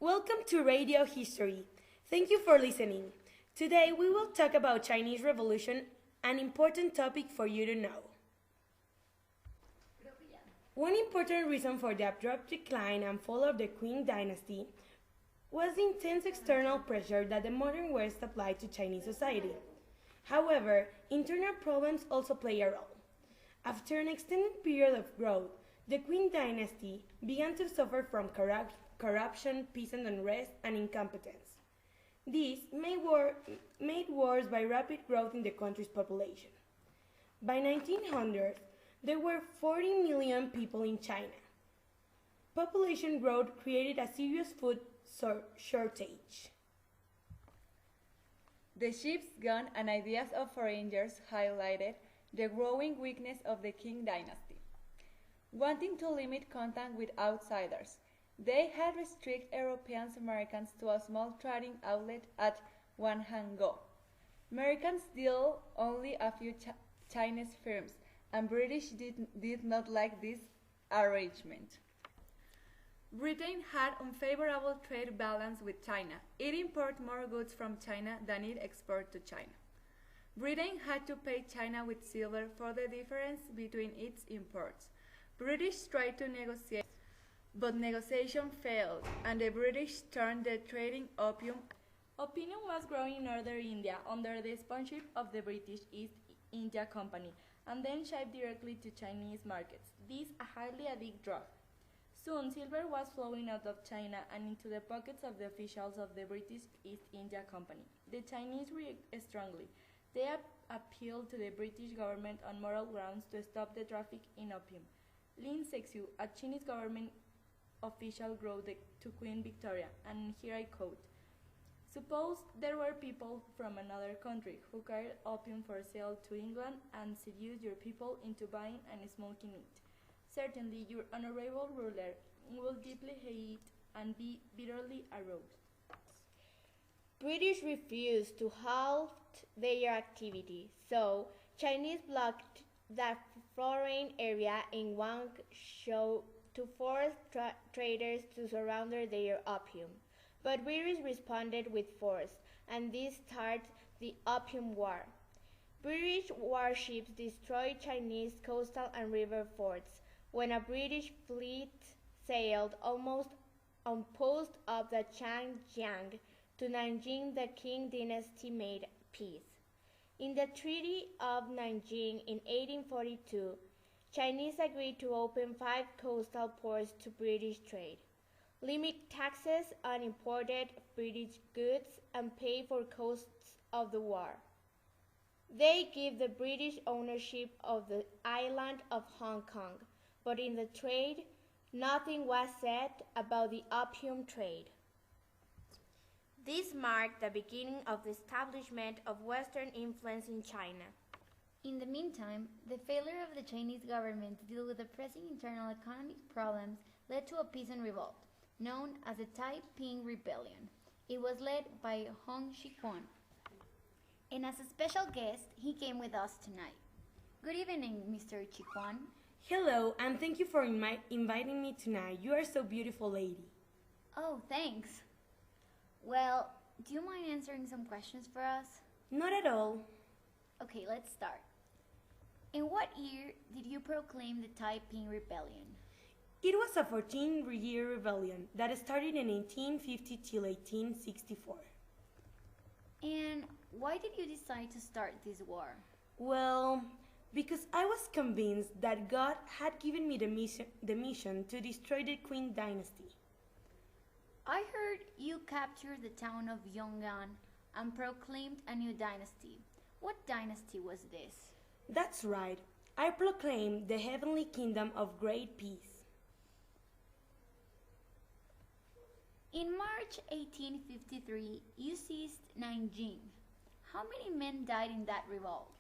Welcome to Radio History. Thank you for listening. Today we will talk about Chinese Revolution, an important topic for you to know. One important reason for the abrupt decline and fall of the Qing dynasty was the intense external pressure that the modern West applied to Chinese society. However, internal problems also play a role. After an extended period of growth, the Qing dynasty began to suffer from corruption, peasant unrest, and incompetence. This made worse by rapid growth in the country's population. By 1900, there were 40 million people in China. Population growth created a serious food shortage. The ship's gun and ideas of foreigners highlighted the growing weakness of the Qing dynasty. Wanting to limit contact with outsiders, they had restricted European Americans to a small trading outlet at Wanhangou. Americans deal only a few Chinese firms, and British did not like this arrangement. Britain had unfavorable trade balance with China. It imported more goods from China than it exported to China. Britain had to pay China with silver for the difference between its imports. British tried to negotiate, but negotiation failed, and the British turned the trading opium. Opium was growing in northern India under the sponsorship of the British East India Company, and then shipped directly to Chinese markets. This a highly addictive drug. Soon, silver was flowing out of China and into the pockets of the officials of the British East India Company. The Chinese reacted strongly. They appealed to the British government on moral grounds to stop the traffic in opium. Lin Sexu, a Chinese government official, wrote to Queen Victoria, and here I quote, "Suppose there were people from another country who carried opium for sale to England and seduced your people into buying and smoking it. Certainly your honorable ruler will deeply hate and be bitterly aroused." British refused to halt their activity, so Chinese blocked the foreign area in Guangzhou to force traders to surrender their opium. But British responded with force, and this started the Opium War. British warships destroyed Chinese coastal and river forts. When a British fleet sailed almost unopposed up the Changjiang to Nanjing, the Qing dynasty made peace. In the Treaty of Nanjing in 1842, Chinese agreed to open 5 coastal ports to British trade, limit taxes on imported British goods, and pay for costs of the war. They gave the British ownership of the island of Hong Kong, but in the trade, nothing was said about the opium trade. This marked the beginning of the establishment of Western influence in China. In the meantime, the failure of the Chinese government to deal with the pressing internal economic problems led to a peasant revolt, known as the Taiping Rebellion. It was led by Hong Xiuquan. And as a special guest, he came with us tonight. Good evening, Mr. Xiuquan. Hello, and thank you for inviting me tonight. You are so beautiful, lady. Oh, thanks. Well, do you mind answering some questions for us? Not at all. Okay, let's start. In what year did you proclaim the Taiping Rebellion? It was a 14-year rebellion that started in 1850 till 1864. And why did you decide to start this war? Well, because I was convinced that God had given me the mission to destroy the Qing dynasty. I heard you captured the town of Yong'an and proclaimed a new dynasty. What dynasty was this? That's right. I proclaimed the heavenly kingdom of great peace. In March 1853, you seized Nanjing. How many men died in that revolt?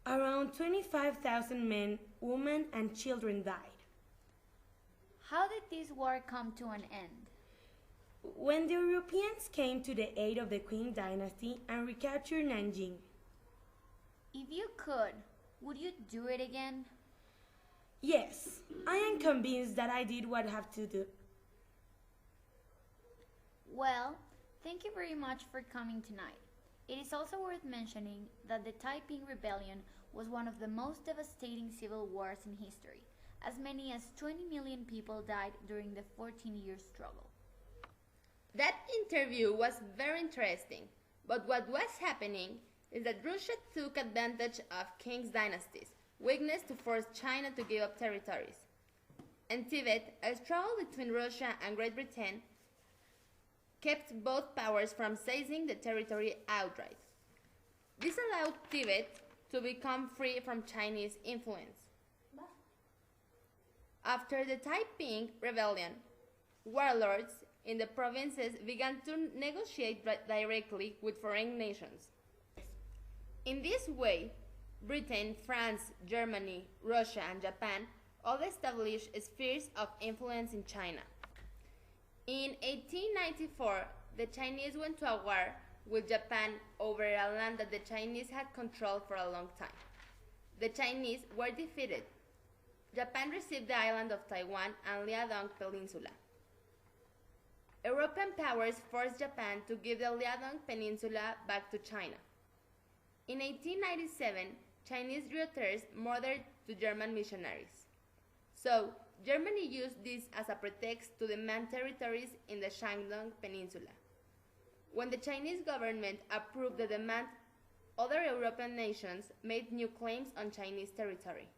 Around 25,000 men, women, and children died. How did this war come to an end? When the Europeans came to the aid of the Qing dynasty and recaptured Nanjing. If you could, would you do it again? Yes, I am convinced that I did what I have to do. Well, thank you very much for coming tonight. It is also worth mentioning that the Taiping Rebellion was one of the most devastating civil wars in history. As many as 20 million people died during the 14-year struggle. That interview was very interesting, but what was happening is that Russia took advantage of kings' dynasties' weakness to force China to give up territories. And Tibet, a struggle between Russia and Great Britain, kept both powers from seizing the territory outright. This allowed Tibet to become free from Chinese influence. After the Taiping Rebellion, warlords in the provinces began to negotiate directly with foreign nations. In this way, Britain, France, Germany, Russia, and Japan all established spheres of influence in China. In 1894, the Chinese went to a war with Japan over a land that the Chinese had controlled for a long time. The Chinese were defeated. Japan received the island of Taiwan and Liaodong Peninsula. European powers forced Japan to give the Liaodong Peninsula back to China. In 1897, Chinese reuters murdered two German missionaries. So, Germany used this as a pretext to demand territories in the Shandong Peninsula. When the Chinese government approved the demand, other European nations made new claims on Chinese territory.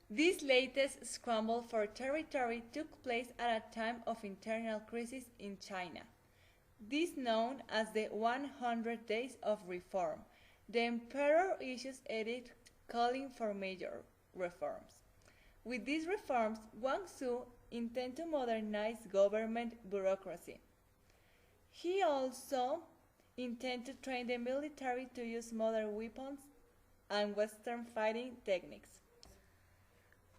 This latest scramble for territory took place at a time of internal crisis in China. This known as the 100 Days of Reform. The emperor issues edict calling for major reforms. With these reforms, Guangxu intended to modernize government bureaucracy. He also intended to train the military to use modern weapons and Western fighting techniques.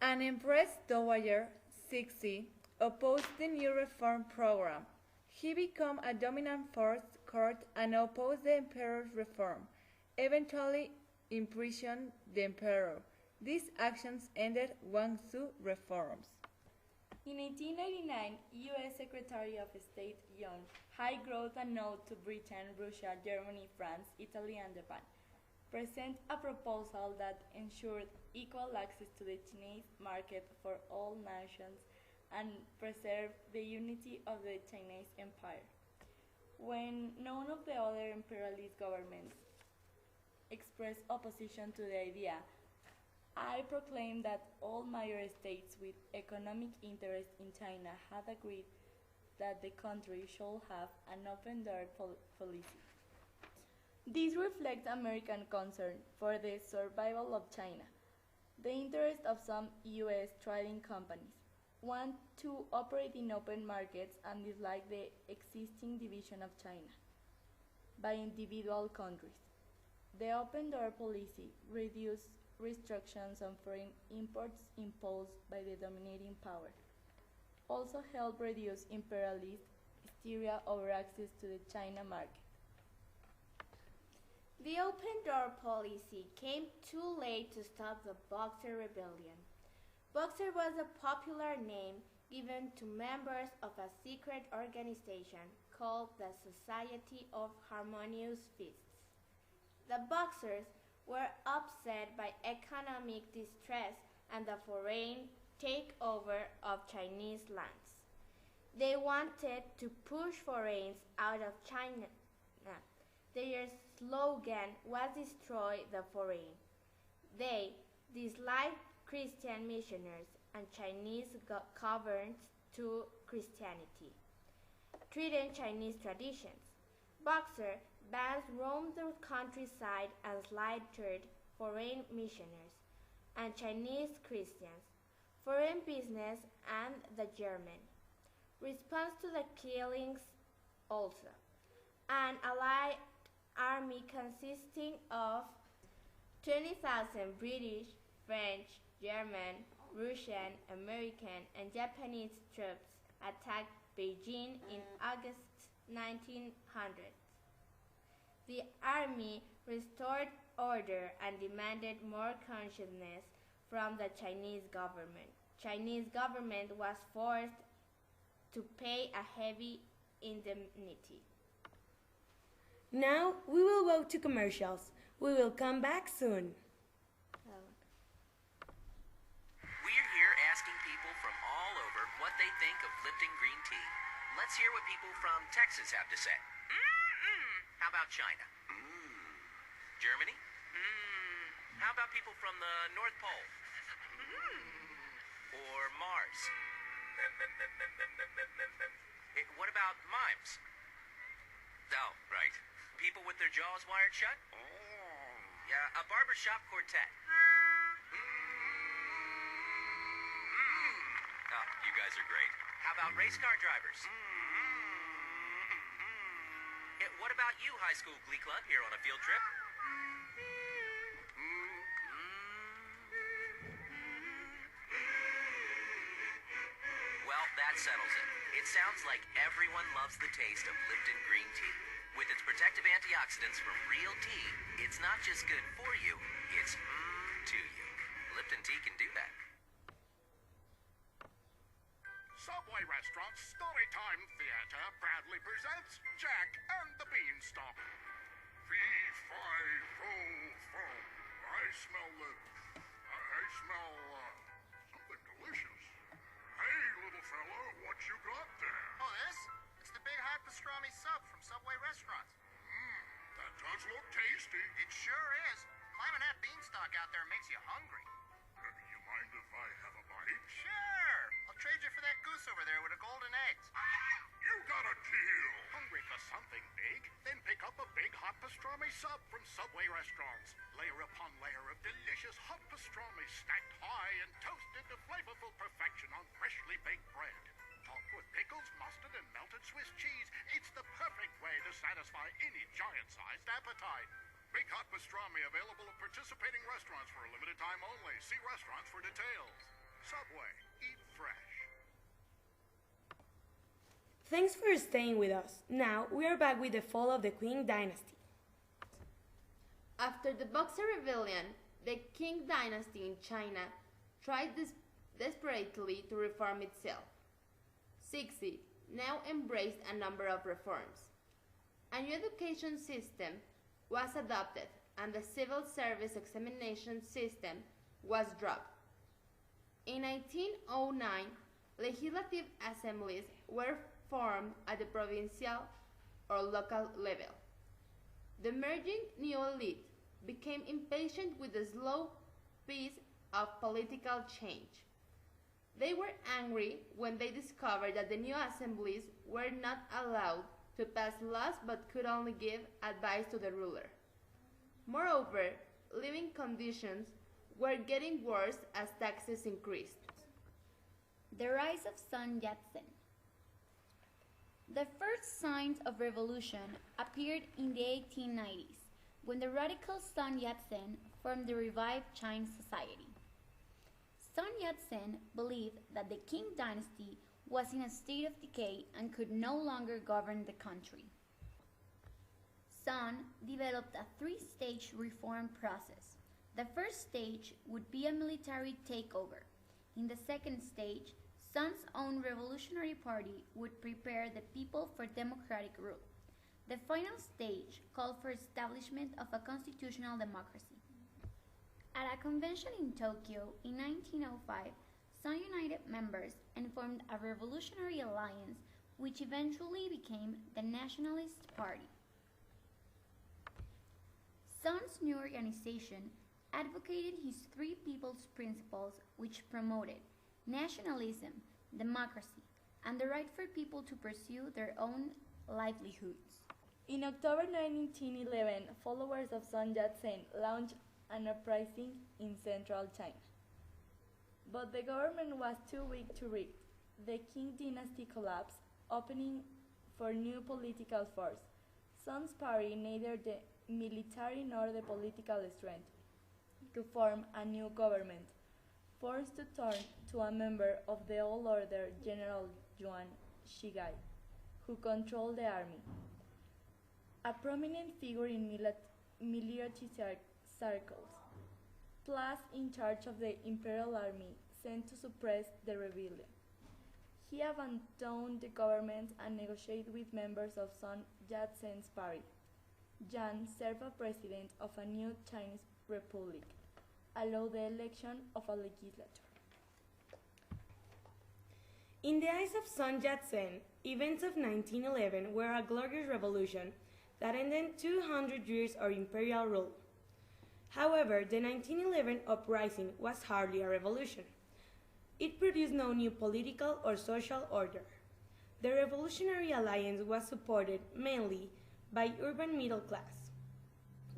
An Empress Dowager Cixi opposed the new reform program. He became a dominant force court and opposed the emperor's reform, eventually imprisoned the emperor. These actions ended Guangxu reforms. In 1899, U.S. Secretary of State Young High wrote a note to Britain, Russia, Germany, France, Italy, and Japan, present a proposal that ensured equal access to the Chinese market for all nations and preserved the unity of the Chinese Empire. When none of the other imperialist governments expressed opposition to the idea, I proclaim that all major states with economic interest in China had agreed that the country should have an open-door policy. This reflects American concern for the survival of China. The interest of some U.S. trading companies want to operate in open markets and dislike the existing division of China by individual countries. The open-door policy reduced restrictions on foreign imports imposed by the dominating power. Also helped reduce imperialist hysteria over access to the China market. The open-door policy came too late to stop the Boxer Rebellion. Boxer was a popular name given to members of a secret organization called the Society of Harmonious Fists. The Boxers were upset by economic distress and the foreign takeover of Chinese lands. They wanted to push foreigners out of China. Their slogan was "Destroy the Foreign." They disliked Christian missionaries and Chinese converts to Christianity, treating Chinese traditions. Boxer bands roamed the countryside and slaughtered foreign missionaries and Chinese Christians, foreign business, and the German. Response to the killings also. An allied army consisting of 20,000 British, French, German, Russian, American, and Japanese troops attacked Beijing in August 1900. The army restored order and demanded more consciousness from the Chinese government. Chinese government was forced to pay a heavy indemnity. Now we will go to commercials. We will come back soon. We're here asking people from all over what they think of Lipton green tea. Let's hear what people from Texas have to say. How about China? Germany? How about people from the North Pole? Or Mars? What about mimes? Oh, right. People with their jaws wired shut? Yeah, a barbershop quartet. Oh, you guys are great. How about race car drivers? What about you, high school glee club, here on a field trip? Well, that settles it. It sounds like everyone loves the taste of Lipton green tea. With its protective antioxidants from real tea, it's not just good for you, it's to you. Lipton tea can do that. Subway Restaurants Storytime Theater proudly presents Jack and the Beanstalk. Fee-fi-fo-fo. I smell something delicious. Hey, little fella, what you got there? Oh, this? It's the big hot pastrami sub from Subway Restaurants. That does look tasty. It sure is. Climbing that beanstalk out there makes you hungry. You mind if I have a bite? Sure. I'll trade you for that goose over there with the golden eggs. You got a deal. Hungry for something big? Then pick up a big hot pastrami sub from Subway Restaurants. Layer upon layer of delicious hot pastrami stacked high and toasted to flavorful perfection on freshly baked bread. Topped with pickles, mustard, and melted Swiss cheese, it's the perfect way to satisfy any giant-sized appetite. Big hot pastrami available at participating restaurants for a limited time only. See restaurants for details. Subway. Eat fresh. Thanks for staying with us. Now we are back with the fall of the Qing dynasty. After the Boxer Rebellion, the Qing dynasty in China tried desperately to reform itself. Cixi now embraced a number of reforms. A new education system was adopted and the civil service examination system was dropped. In 1909, legislative assemblies were formed at the provincial or local level. The emerging new elite became impatient with the slow pace of political change. They were angry when they discovered that the new assemblies were not allowed to pass laws but could only give advice to the ruler. Moreover, living conditions were getting worse as taxes increased. The rise of Sun Yat-sen. The first signs of revolution appeared in the 1890s, when the radical Sun Yat-sen formed the revived Qing society. Sun Yat-sen believed that the Qing dynasty was in a state of decay and could no longer govern the country. Sun developed a three-stage reform process. The first stage would be a military takeover. In the second stage, Sun's own revolutionary party would prepare the people for democratic rule. The final stage called for establishment of a constitutional democracy. At a convention in Tokyo in 1905, Sun united members and formed a revolutionary alliance which eventually became the Nationalist Party. Sun's new organization advocated his three people's principles which promoted nationalism, democracy, and the right for people to pursue their own livelihoods. In October 1911, followers of Sun Yat-sen launched an uprising in central China. But the government was too weak to reach. The Qing dynasty collapsed, opening for new political force. Sun's party neither the military nor the political strength to form a new government, forced to turn to a member of the old order, General Yuan Shigai, who controlled the army. A prominent figure in military circles, plus in charge of the imperial army sent to suppress the rebellion. He abandoned the government and negotiated with members of Sun Yat-sen's party. Jiang served as president of a new Chinese republic, allowed the election of a legislature. In the eyes of Sun Yat-sen, events of 1911 were a glorious revolution that ended 200 years of imperial rule. However, the 1911 uprising was hardly a revolution. It produced no new political or social order. The Revolutionary Alliance was supported mainly by urban middle class.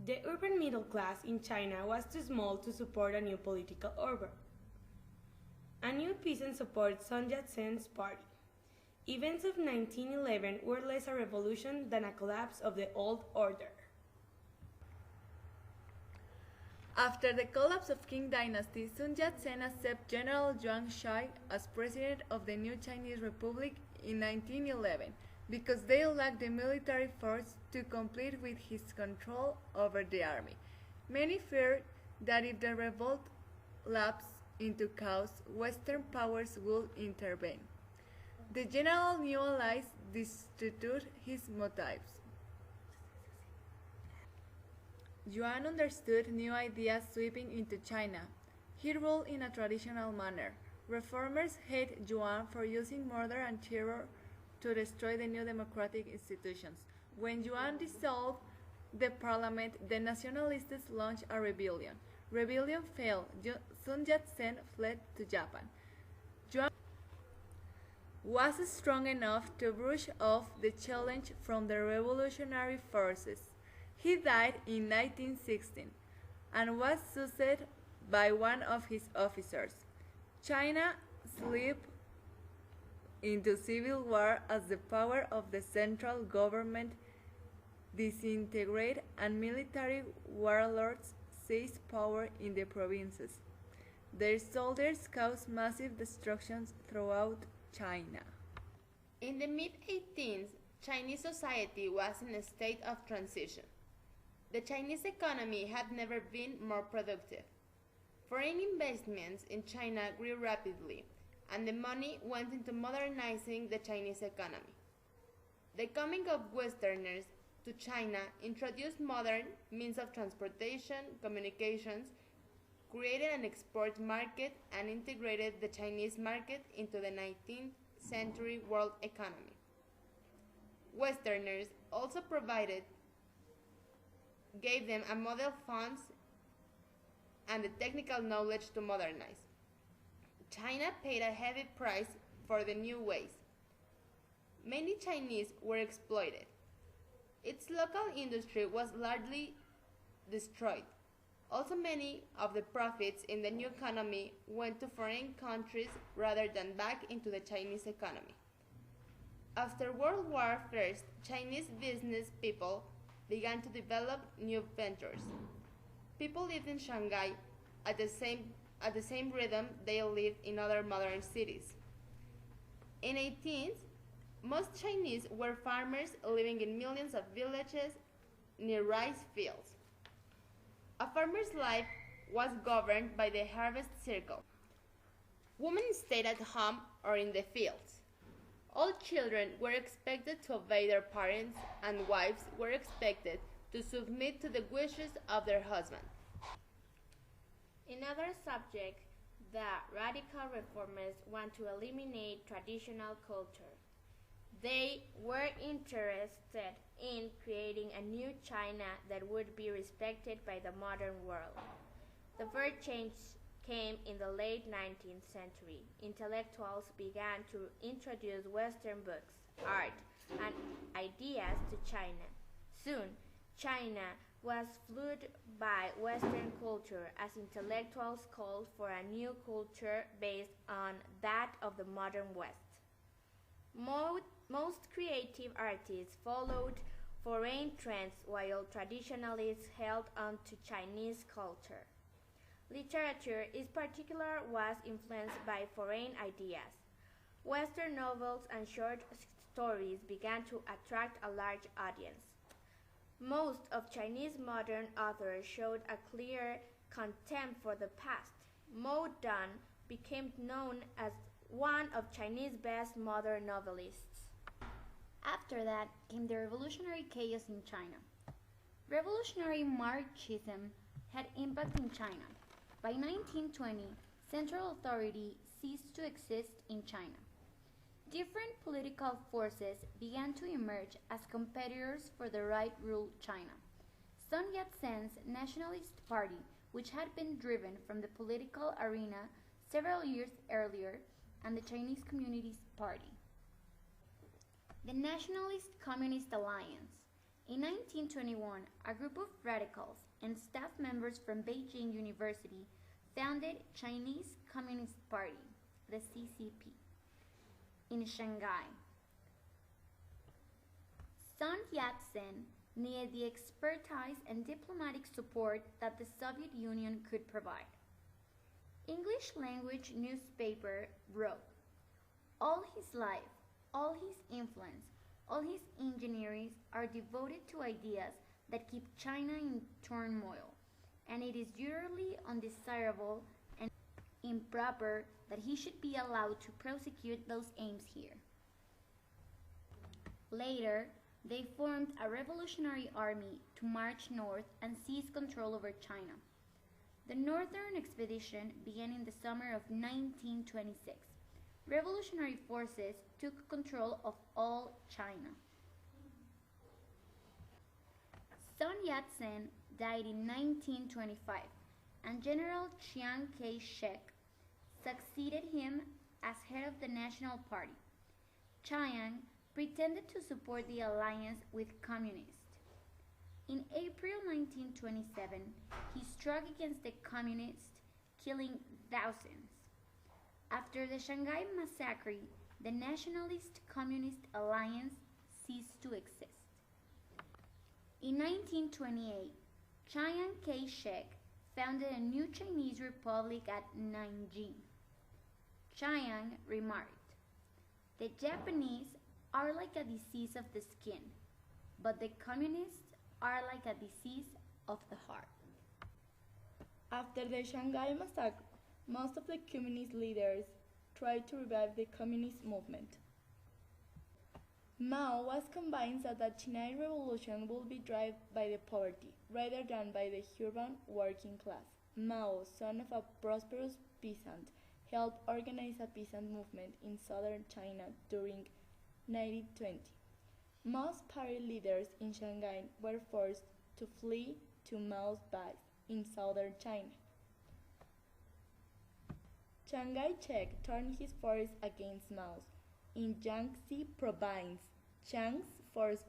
The urban middle class in China was too small to support a new political order. A new peasant supported Sun Yat-sen's party. Events of 1911 were less a revolution than a collapse of the old order. After the collapse of Qing dynasty, Sun Yat-sen accepted General Yuan Shai as president of the new Chinese Republic in 1911 because they lacked the military force to compete with his control over the army. Many feared that if the revolt lapsed into chaos, Western powers would intervene. The general new allies disputed his motives. Yuan understood new ideas sweeping into China. He ruled in a traditional manner. Reformers hate Yuan for using murder and terror to destroy the new democratic institutions. When Yuan dissolved the parliament, the nationalists launched a rebellion. Rebellion failed. Sun Yat-sen fled to Japan. Yuan was strong enough to brush off the challenge from the revolutionary forces. He died in 1916 and was succeeded by one of his officers. China slipped into civil war as the power of the central government disintegrated and military warlords seized power in the provinces. Their soldiers caused massive destructions throughout China. In the mid-18th, Chinese society was in a state of transition. The Chinese economy had never been more productive. Foreign investments in China grew rapidly, and the money went into modernizing the Chinese economy. The coming of Westerners to China introduced modern means of transportation, communications, created an export market, and integrated the Chinese market into the 19th century world economy. Westerners also gave them a model funds and the technical knowledge to modernize. China paid a heavy price for the new ways. Many Chinese were exploited. Its local industry was largely destroyed. Also, many of the profits in the new economy went to foreign countries rather than back into the Chinese economy. After World War I, Chinese business people began to develop new ventures. People lived in Shanghai at the same rhythm they lived in other modern cities. In 18th, most Chinese were farmers living in millions of villages near rice fields. A farmer's life was governed by the harvest circle. Women stayed at home or in the fields. All children were expected to obey their parents, and wives were expected to submit to the wishes of their husband. In other subjects, the radical reformers want to eliminate traditional culture. They were interested in creating a new China that would be respected by the modern world. The first change came in the late 19th century. Intellectuals began to introduce Western books, art, and ideas to China. Soon, China was flooded by Western culture as intellectuals called for a new culture based on that of the modern West. Most creative artists followed foreign trends while traditionalists held on to Chinese culture. Literature, in particular, was influenced by foreign ideas. Western novels and short stories began to attract a large audience. Most of Chinese modern authors showed a clear contempt for the past. Mao Dun became known as one of Chinese best modern novelists. After that came the revolutionary chaos in China. Revolutionary Marxism had impact in China. By 1920, central authority ceased to exist in China. Different political forces began to emerge as competitors for the right to rule China. Sun Yat-sen's Nationalist Party, which had been driven from the political arena several years earlier, and the Chinese Communist Party. The Nationalist Communist Alliance. In 1921, a group of radicals and staff members from Beijing University founded Chinese Communist Party, the CCP, in Shanghai. Sun Yat-sen needed the expertise and diplomatic support that the Soviet Union could provide. English language newspaper wrote, "All his life, all his influence, all his ingenuities are devoted to ideas that keep China in turmoil, and it is utterly undesirable and improper that he should be allowed to prosecute those aims here." Later, they formed a revolutionary army to march north and seize control over China. The Northern Expedition began in the summer of 1926. Revolutionary forces took control of all China. Sun Yat-sen died in 1925, and General Chiang Kai-shek succeeded him as head of the National Party. Chiang pretended to support the alliance with communists. In April 1927, he struck against the communists, killing thousands. After the Shanghai Massacre, the Nationalist Communist Alliance ceased to exist. In 1928, Chiang Kai-shek founded a new Chinese republic at Nanjing. Chiang remarked, "The Japanese are like a disease of the skin, but the communists are like a disease of the heart." After the Shanghai Massacre, most of the communist leaders tried to revive the communist movement. Mao was convinced that the Chinese Revolution would be driven by the poverty rather than by the urban working class. Mao, son of a prosperous peasant, helped organize a peasant movement in southern China during 1920. Most party leaders in Shanghai were forced to flee to Mao's base in southern China. Chiang Kai-shek turned his force against Mao's. In Jiangxi province, Chiang's force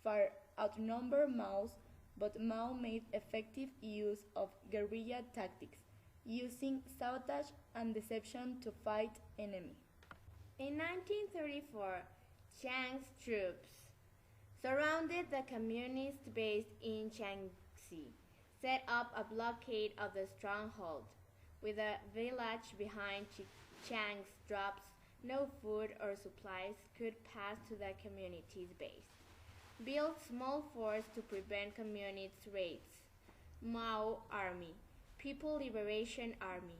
far outnumbered Mao's, but Mao made effective use of guerrilla tactics, using sabotage and deception to fight enemy. In 1934, Chiang's troops surrounded the communist base in Jiangxi, set up a blockade of the stronghold. With a village behind Chiang's troops, no food or supplies could pass to the community's base. Built small force to prevent communist raids. Mao Army, People Liberation Army,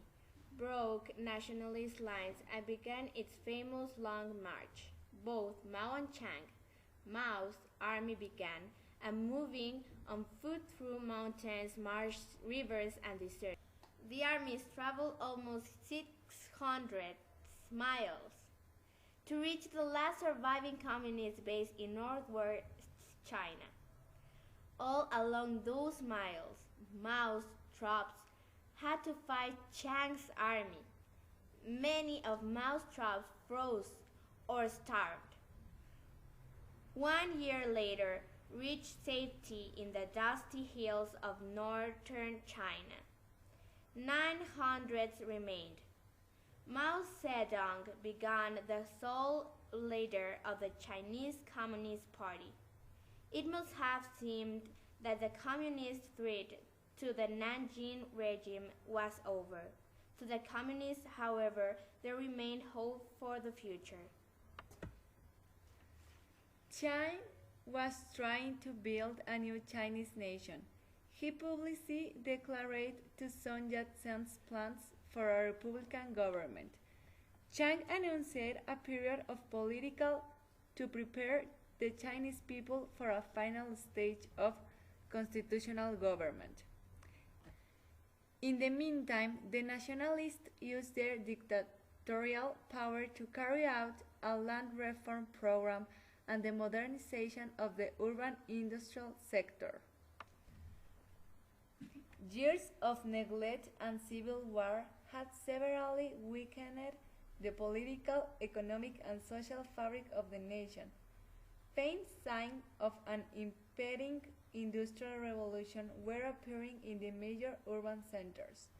broke nationalist lines and began its famous Long March. Both Mao and Chiang, Mao's army began a moving on foot through mountains, marshes, rivers, and deserts. The armies traveled almost 600 miles to reach the last surviving communist base in northwest China. All along those miles, Mao's troops had to fight Chiang's army. Many of Mao's troops froze or starved. 1 year later, reached safety in the dusty hills of northern China. 900 remained. Mao Zedong began the sole leader of the Chinese Communist Party. It must have seemed that the communist threat to the Nanjing regime was over. To the communists, however, there remained hope for the future. Chiang was trying to build a new Chinese nation. He publicly declared to Sun Yat-sen's plans for a republican government. Chiang announced a period of political to prepare the Chinese people for a final stage of constitutional government. In the meantime, the nationalists used their dictatorial power to carry out a land reform program and the modernization of the urban industrial sector. Years of neglect and civil war had severely weakened the political, economic, and social fabric of the nation. Faint signs of an impending industrial revolution were appearing in the major urban centers.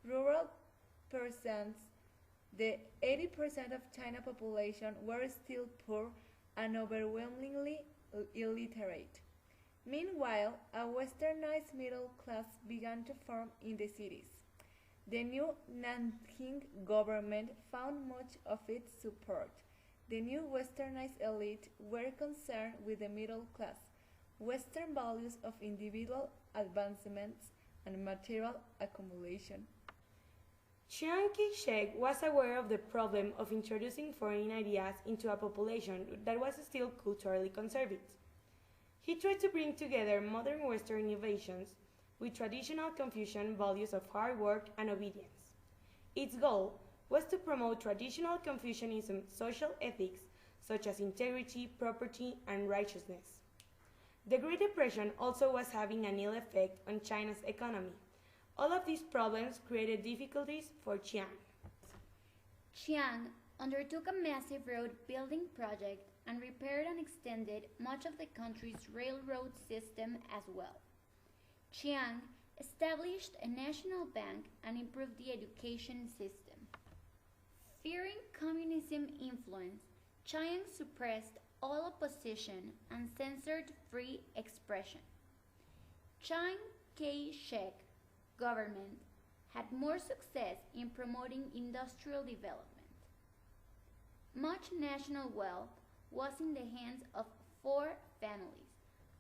Rural peasants, the 80% of China population, were still poor and overwhelmingly illiterate. Meanwhile, a westernized middle class began to form in the cities. The new Nanking government found much of its support. The new westernized elite were concerned with the middle class, Western values of individual advancements and material accumulation. Chiang Kai-shek was aware of the problem of introducing foreign ideas into a population that was still culturally conservative. He tried to bring together modern Western innovations with traditional Confucian values of hard work and obedience. Its goal was to promote traditional Confucianism social ethics such as integrity, property, and righteousness. The Great Depression also was having an ill effect on China's economy. All of these problems created difficulties for Chiang. Chiang undertook a massive road building project and repaired and extended much of the country's railroad system as well. Chiang established a national bank and improved the education system. Fearing communism influence, Chiang suppressed all opposition and censored free expression. Chiang Kai-shek government had more success in promoting industrial development. Much national wealth was in the hands of 4 families,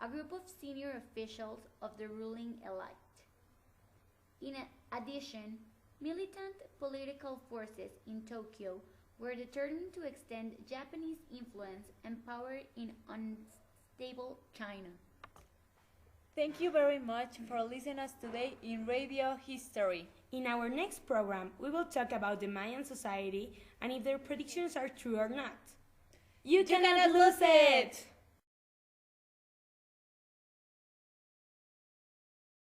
a group of senior officials of the ruling elite. In addition, militant political forces in Tokyo were determined to extend Japanese influence and power in unstable China. Thank you very much for listening us today in Radio History. In our next program, we will talk about the Mayan society and if their predictions are true or not. You cannot lose it!